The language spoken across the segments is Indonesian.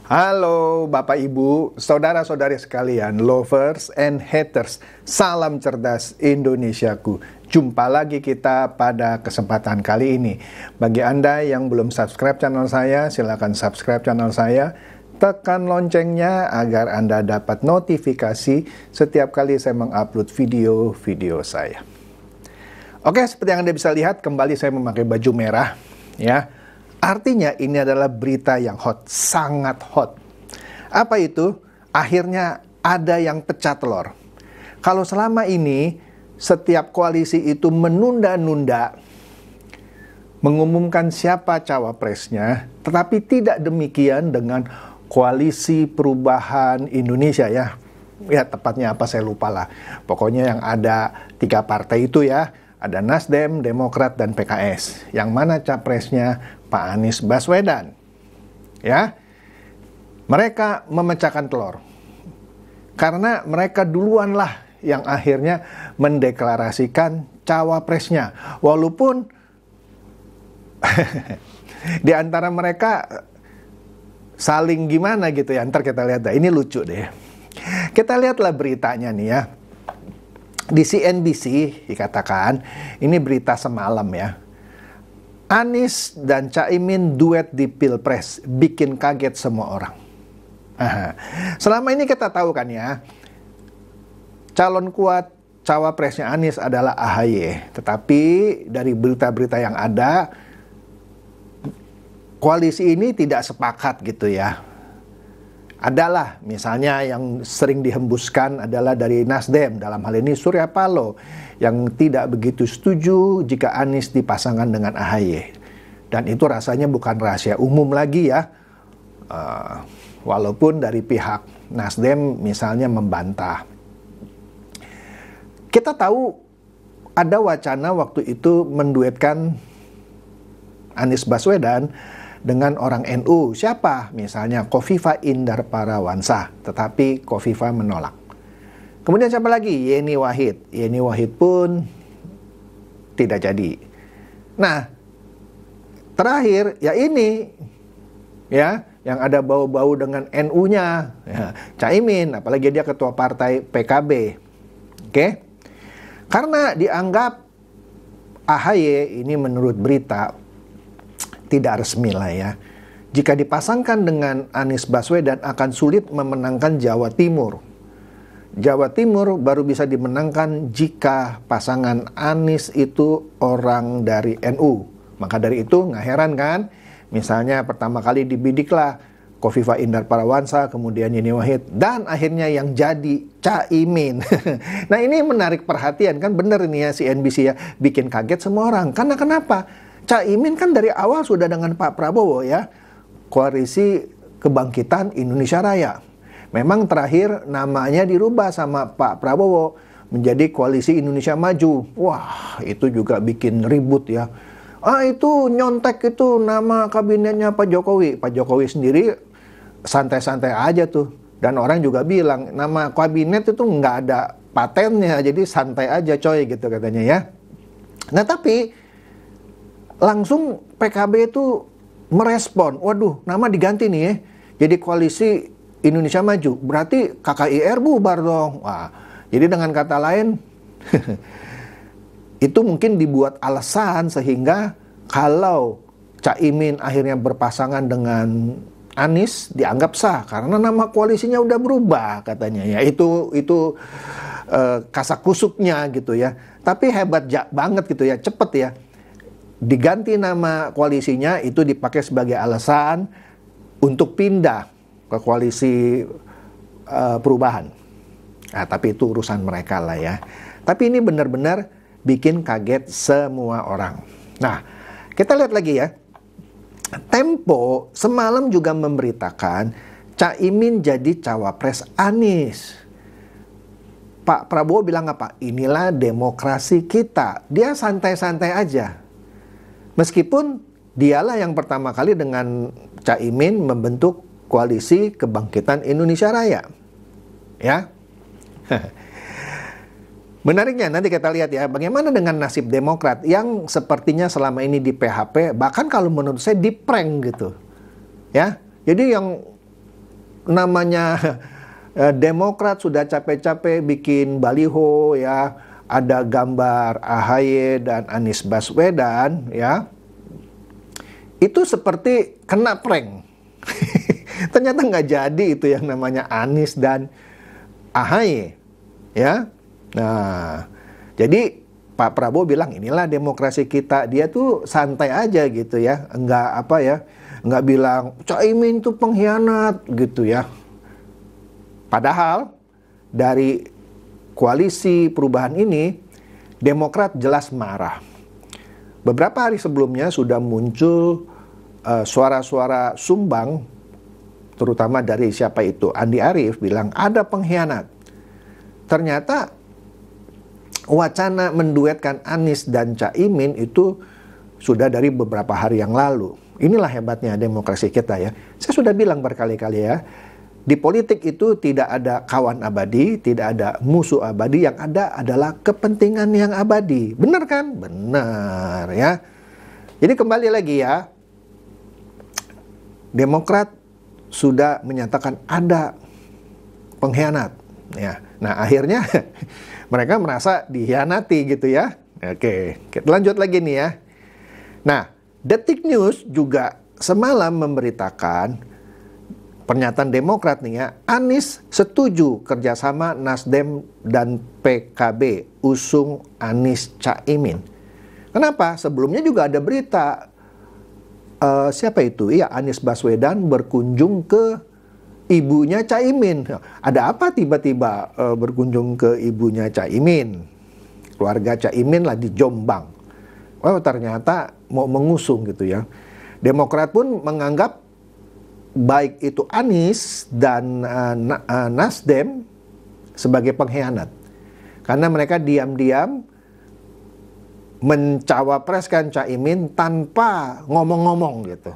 Halo Bapak Ibu, saudara-saudari sekalian, lovers and haters, salam cerdas Indonesiaku. Jumpa lagi kita pada kesempatan kali ini. Bagi Anda yang belum subscribe channel saya, silakan subscribe channel saya. Tekan loncengnya agar Anda dapat notifikasi setiap kali saya mengupload video-video saya. Oke, seperti yang Anda bisa lihat, kembali saya memakai baju merah, ya. Artinya ini adalah berita yang hot, sangat hot. Apa itu? Akhirnya ada yang pecah telur. Kalau selama ini setiap koalisi itu menunda-nunda mengumumkan siapa cawapresnya, tetapi tidak demikian dengan Koalisi Perubahan Indonesia ya. Ya tepatnya apa saya lupa lah. Pokoknya yang ada 3 partai itu ya. Ada Nasdem, Demokrat, dan PKS. Yang mana capresnya Pak Anies Baswedan. Ya, mereka memecahkan telur. Karena mereka duluan lah yang akhirnya mendeklarasikan cawapresnya. Walaupun di antara mereka saling gimana gitu ya. Ntar kita lihat, ini lucu deh. Kita lihatlah beritanya nih ya. Di CNBC dikatakan, ini berita semalam ya. Anies dan Caimin duet di Pilpres, bikin kaget semua orang. Selama ini kita tahu kan ya, calon kuat cawapresnya Anies adalah AHY. Tetapi dari berita-berita yang ada, koalisi ini tidak sepakat gitu ya. Adalah misalnya yang sering dihembuskan adalah dari Nasdem, dalam hal ini Surya Paloh, yang tidak begitu setuju jika Anies dipasangkan dengan AHY. Dan itu rasanya bukan rahasia umum lagi ya. Walaupun dari pihak Nasdem misalnya membantah. Kita tahu ada wacana waktu itu menduetkan Anies Baswedan dengan orang NU. Siapa? Misalnya Khofifah Indar Parawansa. Tetapi Khofifah menolak. Kemudian siapa lagi? Yeni Wahid. Yeni Wahid pun tidak jadi. Nah, terakhir ya ini. Ya, yang ada bau-bau dengan NU-nya. Ya, Caimin, apalagi dia ketua partai PKB. Oke? Karena dianggap AHY ini menurut berita tidak resmi lah ya. Jika dipasangkan dengan Anies Baswedan akan sulit memenangkan Jawa Timur. Jawa Timur baru bisa dimenangkan jika pasangan Anies itu orang dari NU. Maka dari itu nggak heran kan, misalnya pertama kali dibidiklah Khofifah Indar Parawansa, kemudian Yeni Wahid, dan akhirnya yang jadi Caimin. Nah ini menarik perhatian kan, bener ini ya CNBC ya, bikin kaget semua orang. Karena kenapa? Caimin kan dari awal sudah dengan Pak Prabowo ya, Koalisi Kebangkitan Indonesia Raya. Memang terakhir namanya dirubah sama Pak Prabowo menjadi Koalisi Indonesia Maju. Wah, itu juga bikin ribut ya. Itu nyontek itu nama kabinetnya Pak Jokowi. Pak Jokowi sendiri santai-santai aja tuh. Dan orang juga bilang nama kabinet itu nggak ada patennya, jadi santai aja coy gitu katanya ya. Nah tapi langsung PKB itu merespon, waduh nama diganti nih ya, jadi Koalisi Indonesia Maju, berarti KKIR bubar dong. Wah, jadi dengan kata lain, itu mungkin dibuat alasan sehingga kalau Caimin akhirnya berpasangan dengan Anies dianggap sah, karena nama koalisinya udah berubah katanya ya, itu kasakusuknya gitu ya. Tapi hebat banget gitu ya, cepet ya. Diganti nama koalisinya itu dipakai sebagai alasan untuk pindah ke koalisi perubahan. Nah, tapi itu urusan mereka lah ya. Tapi ini benar-benar bikin kaget semua orang. Nah, kita lihat lagi ya. Tempo semalam juga memberitakan Caimin jadi cawapres Anies. Pak Prabowo bilang apa? Inilah demokrasi kita. Dia santai-santai aja. Meskipun dialah yang pertama kali dengan Caimin membentuk Koalisi Kebangkitan Indonesia Raya. Ya. Menariknya nanti kita lihat ya, bagaimana dengan nasib Demokrat yang sepertinya selama ini di PHP, bahkan kalau menurut saya di prank gitu. Ya. Jadi yang namanya Demokrat sudah capek-capek bikin baliho ya, ada gambar AHY dan Anies Baswedan ya. Itu seperti kena prank. Ternyata nggak jadi itu yang namanya Anies dan AHY ya. Nah, jadi Pak Prabowo bilang inilah demokrasi kita. Dia tuh santai aja gitu ya, nggak bilang Caimin tuh pengkhianat gitu ya. Padahal dari koalisi perubahan ini Demokrat jelas marah. Beberapa hari sebelumnya sudah muncul suara-suara sumbang, terutama dari siapa itu, Andi Arief bilang ada pengkhianat. Ternyata wacana menduetkan Anies dan Caimin itu sudah dari beberapa hari yang lalu. Inilah hebatnya demokrasi kita ya. Saya sudah bilang berkali-kali ya, di politik itu tidak ada kawan abadi, tidak ada musuh abadi, yang ada adalah kepentingan yang abadi. Benar kan? Benar ya. Jadi kembali lagi ya, Demokrat sudah menyatakan ada pengkhianat ya. Nah, akhirnya mereka merasa dikhianati gitu ya. Oke, kita lanjut lagi nih ya. Nah, Detik News juga semalam memberitakan pernyataan Demokrat nih ya, Anies setuju kerjasama Nasdem dan PKB usung Anies Caimin. Kenapa? Sebelumnya juga ada berita siapa itu? Iya, Anies Baswedan berkunjung ke ibunya Caimin. Ada apa tiba-tiba berkunjung ke ibunya Caimin? Keluarga Caimin lah di Jombang. Oh, ternyata mau mengusung gitu ya. Demokrat pun menganggap baik itu Anies dan Nasdem sebagai pengkhianat. Karena mereka diam-diam mencawapreskan Caimin tanpa ngomong-ngomong gitu.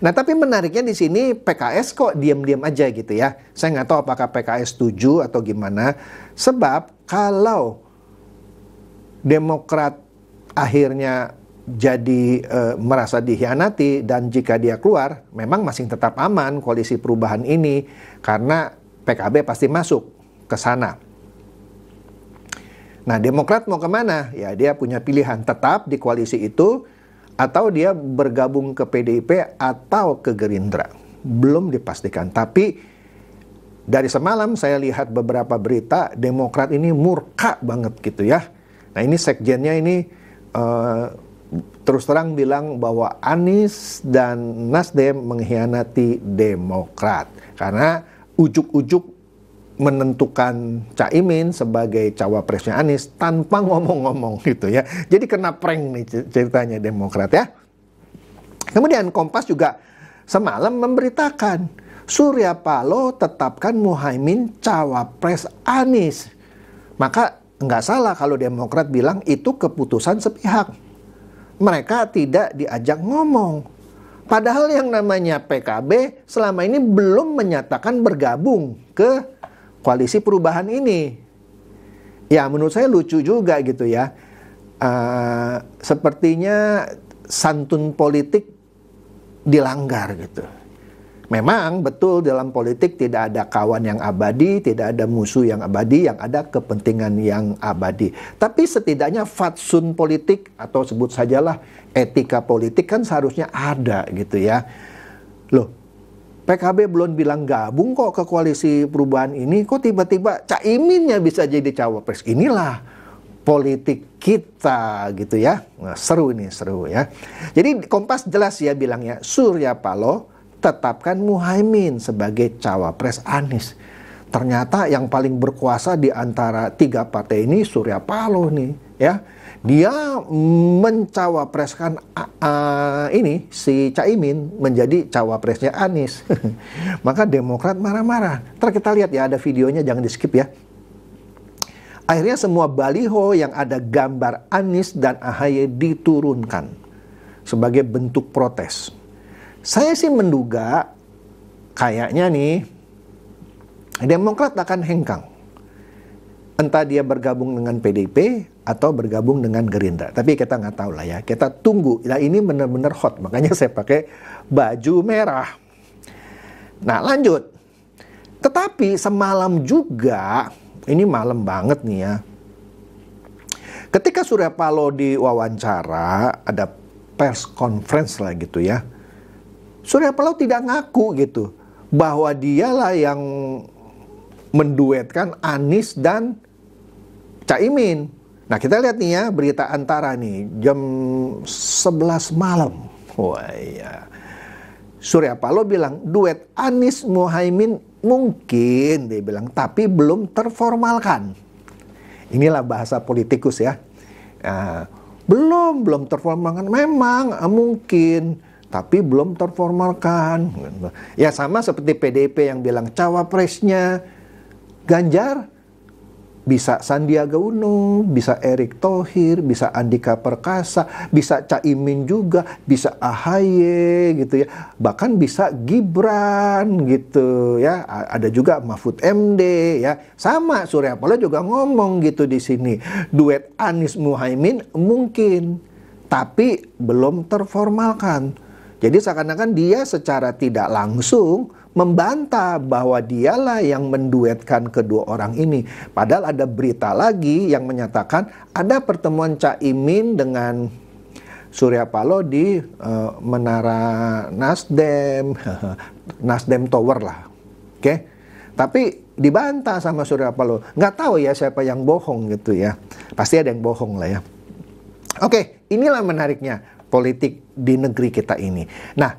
Nah, tapi menariknya di sini PKS kok diam-diam aja gitu ya. Saya nggak tahu apakah PKS setuju atau gimana. Sebab kalau Demokrat akhirnya jadi merasa dikhianati dan jika dia keluar, memang masih tetap aman koalisi perubahan ini karena PKB pasti masuk ke sana. Nah, Demokrat mau kemana? Ya, dia punya pilihan tetap di koalisi itu atau dia bergabung ke PDIP atau ke Gerindra. Belum dipastikan. Tapi dari semalam saya lihat beberapa berita Demokrat ini murka banget gitu ya. Nah, ini sekjennya ini terus terang bilang bahwa Anies dan Nasdem mengkhianati Demokrat karena ujuk-ujuk menentukan Caimin sebagai cawapresnya Anies tanpa ngomong-ngomong gitu ya. Jadi kena prank nih ceritanya Demokrat ya. Kemudian Kompas juga semalam memberitakan Surya Paloh tetapkan Muhaimin cawapres Anies. Maka nggak salah kalau Demokrat bilang itu keputusan sepihak. Mereka tidak diajak ngomong. Padahal yang namanya PKB selama ini belum menyatakan bergabung ke koalisi perubahan ini. Ya, menurut saya lucu juga gitu ya. Sepertinya santun politik dilanggar gitu. Memang betul dalam politik tidak ada kawan yang abadi, tidak ada musuh yang abadi, yang ada kepentingan yang abadi. Tapi setidaknya fatsun politik atau sebut sajalah etika politik kan seharusnya ada gitu ya. Loh, PKB belum bilang gabung kok ke koalisi perubahan ini, kok tiba-tiba Caiminnya bisa jadi cawapres. Inilah politik kita gitu ya. Nah, seru ini, seru ya. Jadi Kompas jelas ya bilangnya, Surya Paloh tetapkan Muhaimin sebagai cawapres Anies. Ternyata yang paling berkuasa di antara tiga partai ini Surya Paloh nih ya. Dia mencawapreskan ini si Caimin menjadi cawapresnya Anies. Maka Demokrat marah-marah. Ntar kita lihat ya, ada videonya, jangan di skip ya. Akhirnya semua baliho yang ada gambar Anies dan AHY diturunkan sebagai bentuk protes. Saya sih menduga kayaknya nih Demokrat akan hengkang. Entah dia bergabung dengan PDIP atau bergabung dengan Gerindra. Tapi kita nggak tahu lah ya. Kita tunggu. Nah, ini benar-benar hot. Makanya saya pakai baju merah. Nah, lanjut. Tetapi semalam juga, ini malam banget nih ya, ketika Surya Paloh diwawancara, ada press conference lah gitu ya, Surya Paloh tidak ngaku gitu bahwa dialah yang menduetkan Anies dan Caimin. Nah, kita lihat nih ya berita antara nih jam 11 malam. Wah iya. Surya Paloh bilang duet Anies Muhaimin mungkin, dia bilang, tapi belum terformalkan. Inilah bahasa politikus ya. Belum terformalkan. Memang mungkin, tapi belum terformalkan. Ya sama seperti PDIP yang bilang cawapresnya Ganjar bisa Sandiaga Uno, bisa Erick Thohir, bisa Andika Perkasa, bisa Caimin juga, bisa AHY gitu ya. Bahkan bisa Gibran gitu ya. Ada juga Mahfud MD ya. Sama Surya Paloh juga ngomong gitu di sini. Duet Anies Muhaimin mungkin, tapi belum terformalkan. Jadi seakan-akan dia secara tidak langsung membantah bahwa dialah yang menduetkan kedua orang ini. Padahal ada berita lagi yang menyatakan ada pertemuan Caimin dengan Surya Paloh di Menara Nasdem, Nasdem Tower lah. Oke? Tapi dibantah sama Surya Paloh. Nggak tahu ya siapa yang bohong gitu ya. Pasti ada yang bohong lah ya. Oke, inilah menariknya politik di negeri kita ini. Nah,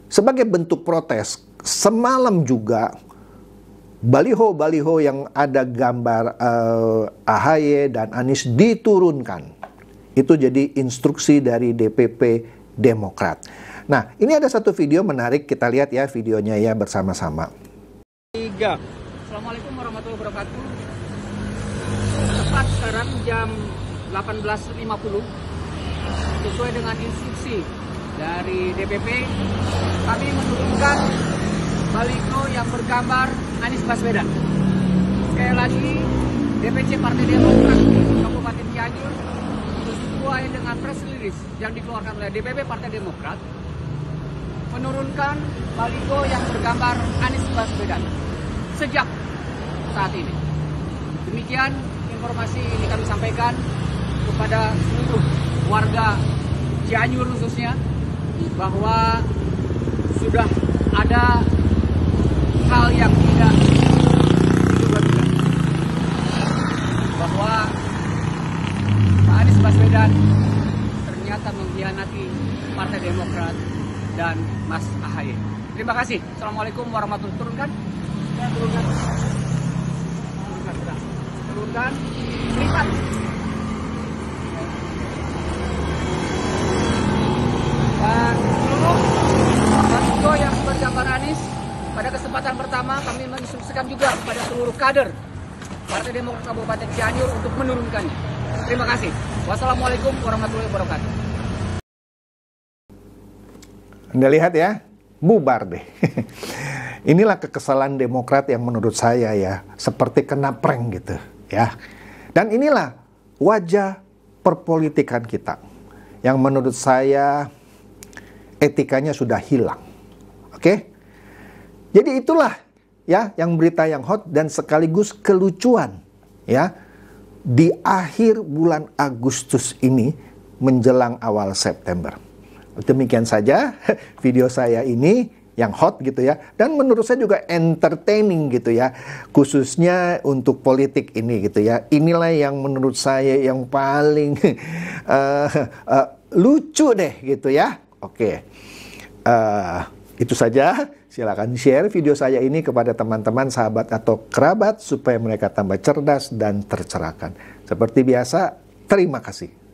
sebagai bentuk protes, semalam juga baliho-baliho yang ada gambar AHY dan Anies diturunkan. Itu jadi instruksi dari DPP Demokrat. Nah, ini ada satu video menarik, kita lihat ya videonya ya bersama-sama. Assalamualaikum warahmatullahi wabarakatuh. Tepat sekarang jam 18.50, sesuai dengan instruksi dari DPP, kami menurunkan baliho yang bergambar Anies Baswedan. Sekali lagi, DPC Partai Demokrat Kabupaten Cianjur sesuai dengan press release yang dikeluarkan oleh DPP Partai Demokrat menurunkan baliho yang bergambar Anies Baswedan sejak saat ini. Demikian informasi ini kami sampaikan kepada seluruh warga Cianjur khususnya, bahwa sudah ada hal yang tidak diduga-duga, bahwa Pak Anies Baswedan ternyata mengkhianati Partai Demokrat dan Mas AHY. Terima kasih. Assalamualaikum warahmatullahi wabarakatuh. Turunkan. Lipat. Dan seluruh baliho yang bergambar Anies, pada kesempatan pertama kami menginstruksikan juga kepada seluruh kader Partai Demokrat Kabupaten Cianjur untuk menurunkannya. Terima kasih. Wassalamualaikum warahmatullahi wabarakatuh. Anda lihat ya, bubar deh. Inilah kekesalan Demokrat yang menurut saya ya, seperti kena prank gitu ya. Dan inilah wajah perpolitikan kita yang menurut saya etikanya sudah hilang. Oke? Jadi itulah ya yang berita yang hot dan sekaligus kelucuan ya di akhir bulan Agustus ini menjelang awal September. Demikian saja video saya ini yang hot gitu ya, dan menurut saya juga entertaining gitu ya, khususnya untuk politik ini gitu ya. Inilah yang menurut saya yang paling lucu deh gitu ya. Oke, itu saja. Silakan share video saya ini kepada teman-teman, sahabat atau kerabat supaya mereka tambah cerdas dan tercerahkan. Seperti biasa, terima kasih.